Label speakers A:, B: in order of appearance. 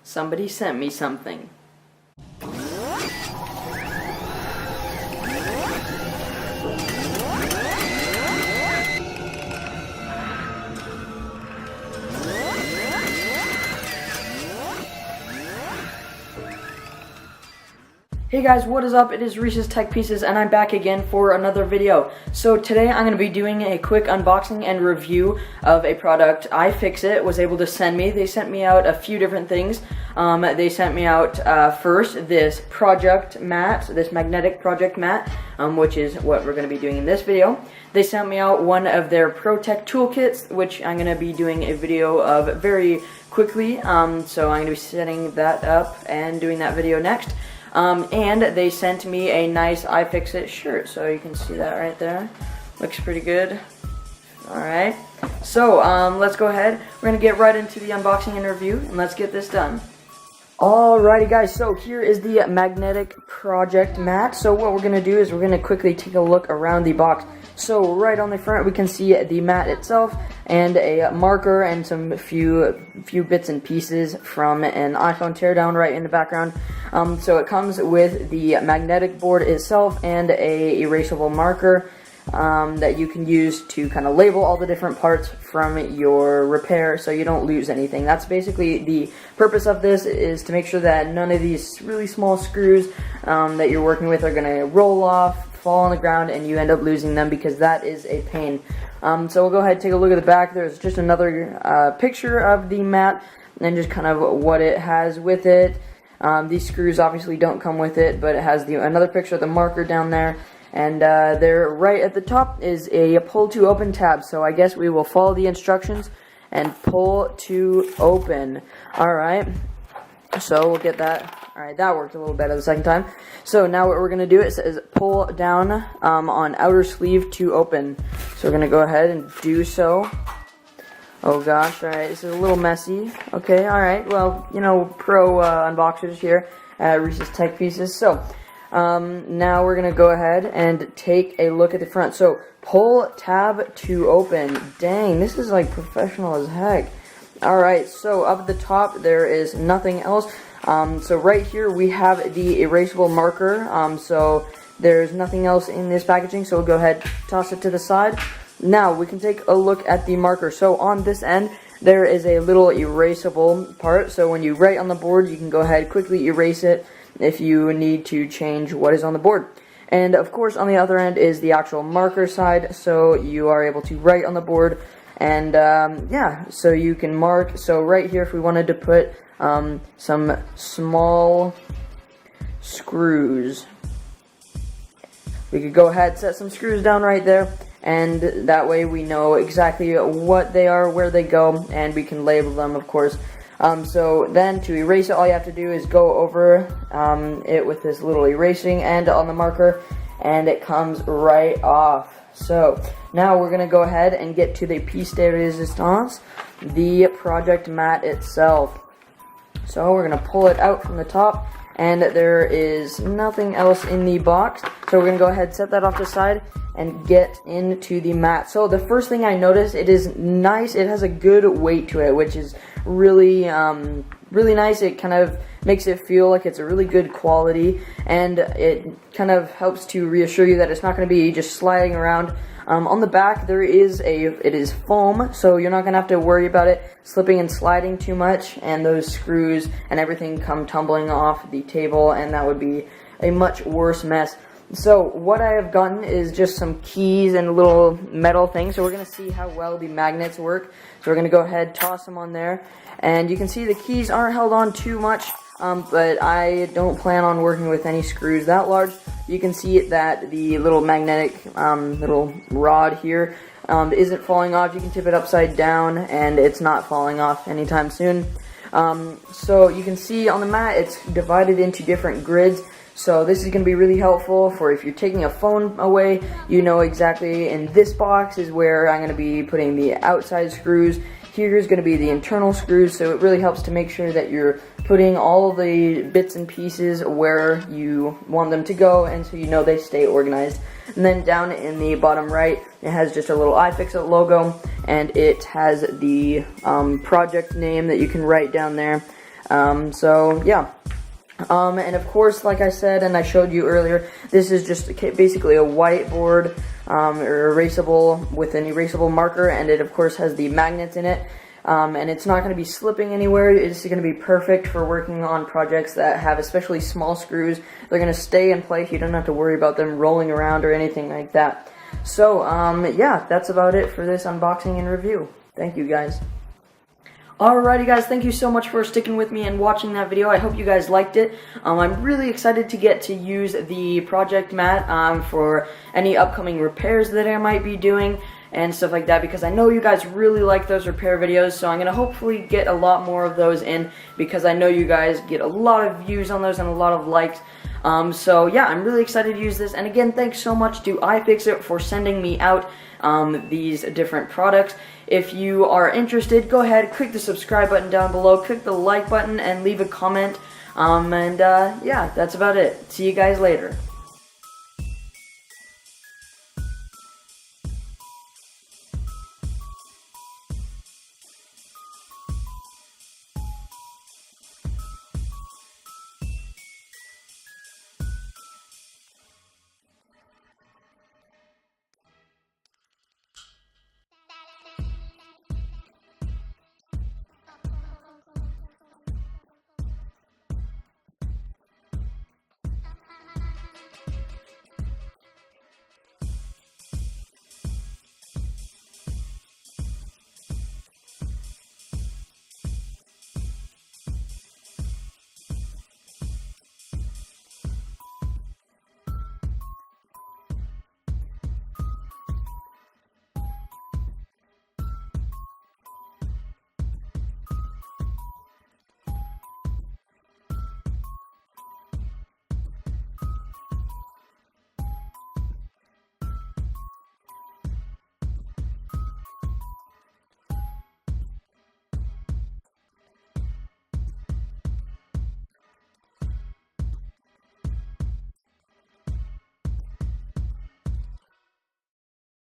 A: Somebody sent me something. Hey guys, what is up? It is Reese's Tech Pieces and I'm back again for another video. So today I'm going to be doing a quick unboxing and review of a product iFixit was able to send me. They sent me out a few different things. They sent me out first this project mat, this magnetic project mat, which is what we're going to be doing in this video. They sent me out one of their ProTech toolkits, which I'm going to be doing a video of very quickly. So I'm going to be setting that up and doing that video next. And they sent me a nice iFixit shirt, so you can see that right there. Looks pretty good. Alright, so let's go ahead. We're going to get right into the unboxing and review, and let's get this done. Alrighty guys, so here is the magnetic project mat. So what we're going to do is we're going to quickly take a look around the box. So right on the front we can see the mat itself and a marker and some few bits and pieces from an iPhone teardown right in the background. So it comes with the magnetic board itself and a erasable marker that you can use to kind of label all the different parts from your repair so you don't lose anything. That's basically the purpose of this, is to make sure that none of these really small screws that you're working with are going to roll off, fall on the ground, and you end up losing them, because that is a pain. So we'll go ahead and take a look at the back. There's just another picture of the mat and just kind of what it has with it. These screws obviously don't come with it, but it has another picture of the marker down there. And there, right at the top, is a pull to open tab. So I guess we will follow the instructions and pull to open. Alright, so we'll get that. Alright, that worked a little better the second time. So now what we're going to do, it says pull down on outer sleeve to open. So we're going to go ahead and do so. Oh gosh, alright, this is a little messy. Okay, alright, well, you know, pro unboxers here at Reese's Tech Pieces. So now we're going to go ahead and take a look at the front. So pull tab to open. Dang, this is like professional as heck. Alright, so up at the top there is nothing else. So right here we have the erasable marker. So there's nothing else in this packaging, so we'll go ahead, toss it to the side. Now we can take a look at the marker. So on this end there is a little erasable part, so when you write on the board you can go ahead, quickly erase it if you need to change what is on the board. And of course on the other end is the actual marker side, so you are able to write on the board. And yeah, so you can mark. So right here, if we wanted to put some small screws, we could go ahead, set some screws down right there, and that way we know exactly what they are, where they go, and we can label them, of course. So then to erase it, all you have to do is go over it with this little erasing end on the marker, and it comes right off. So now we're going to go ahead and get to the piece de resistance, the project mat itself. So we're going to pull it out from the top, and there is nothing else in the box. So we're going to go ahead, set that off to the side, and get into the mat. So the first thing I noticed, it is nice. It has a good weight to it, which is really really nice. It kind of makes it feel like it's a really good quality, and it kind of helps to reassure you that it's not going to be just sliding around. On the back it is foam, so you're not going to have to worry about it slipping and sliding too much, and those screws and everything come tumbling off the table, and that would be a much worse mess. So what I have gotten is just some keys and a little metal thing. So we're going to see how well the magnets work. So we're going to go ahead, toss them on there. And you can see the keys aren't held on too much, but I don't plan on working with any screws that large. You can see that the little magnetic little rod here isn't falling off. You can tip it upside down and it's not falling off anytime soon. So you can see on the mat it's divided into different grids. So this is going to be really helpful for if you're taking a phone away. You know exactly in this box is where I'm going to be putting the outside screws. Here is going to be the internal screws, so it really helps to make sure that you're putting all of the bits and pieces where you want them to go, and so you know they stay organized. And then down in the bottom right, it has just a little iFixit logo, and it has the project name that you can write down there. So yeah. And of course, like I said, and I showed you earlier, this is just basically a whiteboard, or erasable with an erasable marker, and it of course has the magnets in it. And it's not going to be slipping anywhere. It's going to be perfect for working on projects that have especially small screws. They're going to stay in place. You don't have to worry about them rolling around or anything like that. So, yeah, that's about it for this unboxing and review. Thank you, guys. Alrighty, guys, thank you so much for sticking with me and watching that video. I hope you guys liked it. I'm really excited to get to use the project mat for any upcoming repairs that I might be doing and stuff like that, because I know you guys really like those repair videos, so I'm going to hopefully get a lot more of those in, because I know you guys get a lot of views on those and a lot of likes. So yeah, I'm really excited to use this, and again, thanks so much to iFixit for sending me out these different products. If you are interested, go ahead, click the subscribe button down below, click the like button, and leave a comment, yeah, that's about it. See you guys later.